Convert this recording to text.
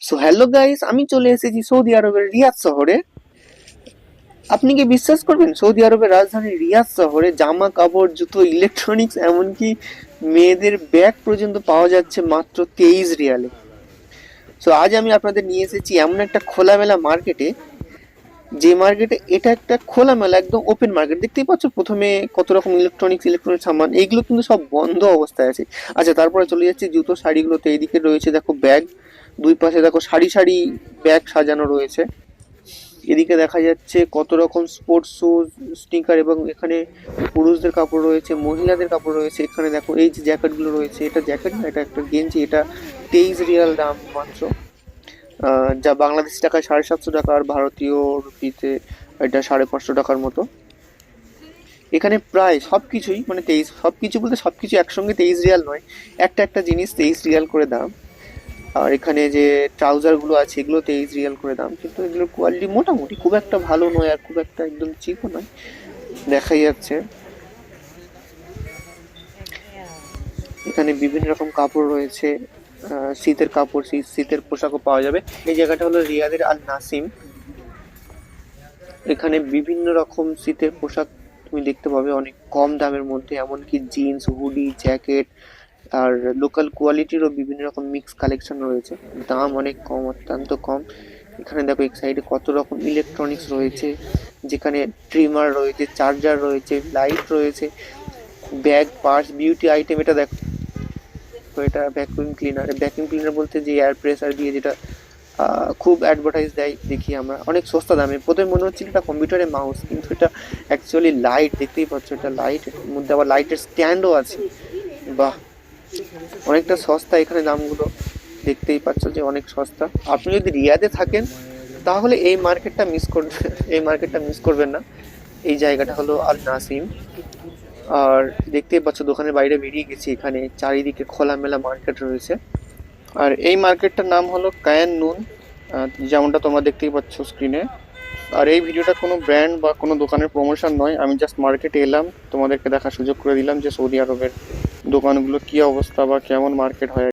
So hello guys, আমি চলে এসেছি সৌদি আরবের রিয়াদ শহরে। আপনি কি বিশ্বাস করবেন, সৌদি আরবের রাজধানী রিয়াদ শহরে জামা কাপড়, জুতো, ইলেকট্রনিক্স, এমনকি মেয়েদের ব্যাগ পর্যন্ত পাওয়া যাচ্ছে মাত্র 23 রিয়ালে। সো আজ আমি আপনাদের নিয়ে এসেছি এমন একটা খোলামেলা মার্কেটে, যে মার্কেটে এটা একটা খোলামেলা একদম ওপেন মার্কেট। দেখতেই পাচ্ছ প্রথমে কত রকম ইলেকট্রনিক্স সামান, এইগুলো কিন্তু সব বন্ধ অবস্থায় আছে। আচ্ছা, তারপরে চলে যাচ্ছে জুতো শাড়িগুলোতে। এইদিকে রয়েছে দেখো ব্যাগ, দুই পাশে দেখো সারি সারি ব্যাগ সাজানো রয়েছে। এদিকে দেখা যাচ্ছে কত রকম স্পোর্টস শুজ, স্নিকার, এবং এখানে পুরুষদের কাপড় রয়েছে, মহিলাদের কাপড় রয়েছে। এখানে দেখো এই যে জ্যাকেটগুলো রয়েছে, এটা জ্যাকেট না, এটা একটা গেঞ্জি। এটা 23 রিয়াল দাম মাত্র, যা বাংলাদেশি টাকায় 750 টাকা, আর ভারতীয় রুপিতে এটা 550 টাকার মতো। এখানে প্রায় সবকিছুই মানে 23, সবকিছু বলতে সবকিছু একসঙ্গে 23 রিয়াল নয়, একটা একটা জিনিস 23 রিয়াল করে দাম। আর এখানে যে ট্রাউজার গুলো আছে এগুলো 23 রিয়াল করে দাম, কিন্তু এগুলোর কোয়ালিটি মোটামুটি, খুব একটা ভালো নয় আর খুব একটা একদম চিপও নয়, দেখাই যাচ্ছে। এখানে বিভিন্ন রকম কাপড় রয়েছে, শীতের কাপড়, শীতের পোশাকও পাওয়া যাবে। এই জায়গাটা হলো রিয়াদের আল নাসিম। এখানে বিভিন্ন রকম শীতের পোশাক তুমি দেখতে পাবে অনেক কম দামের মধ্যে, এমনকি জিন্স, হুডি, জ্যাকেট, আর লোকাল কোয়ালিটিরও বিভিন্ন রকম মিক্স কালেকশন রয়েছে। দাম অনেক কম, অত্যন্ত কম। এখানে দেখো এক সাইডে কত রকম ইলেকট্রনিক্স রয়েছে, যেখানে ট্রিমার রয়েছে, চার্জার রয়েছে, লাইট রয়েছে, ব্যাগ, পার্স, বিউটি আইটেম। এটা দেখো, এটা ভ্যাকুয়াম ক্লিনার। ভ্যাকুয়াম ক্লিনার বলতে যে এয়ার প্রেসার দিয়ে যেটা খুব অ্যাডভার্টাইজ দেয় দেখি আমরা, অনেক সস্তা দামে। প্রথমে মনে হচ্ছিল এটা কম্পিউটারে মাউস, কিন্তু এটা অ্যাকচুয়ালি লাইট। দেখতেই পাচ্ছ এটা লাইট, এর মধ্যে আবার লাইটের স্ট্যান্ডও আছে। বাহ, অনেকটা সস্তা এখানে দামগুলো, দেখতেই পাচ্ছ যে অনেক সস্তা। আপনি যদি রিয়াদে থাকেন তাহলে এই মার্কেটটা মিস করবেন, এই মার্কেটটা মিস করবেন না। এই জায়গাটা হলো আল নাসিম। আর দেখতেই পাচ্ছ দোকানের বাইরে বেরিয়ে গেছি, এখানে চারিদিকে খোলামেলা মার্কেট রয়েছে। আর এই মার্কেটটার নাম হলো কায়ান নুন, যেমনটা তোমরা দেখতেই পাচ্ছ স্ক্রিনে। আর এই ভিডিওটা কোনো ব্র্যান্ড বা কোনো দোকানের প্রমোশন নয়, আমি জাস্ট মার্কেটে এলাম, তোমাদেরকে দেখার সুযোগ করে দিলাম যে সৌদি আরবের দোকানগুলো কি অবস্থা বা কেমন মার্কেট হয়।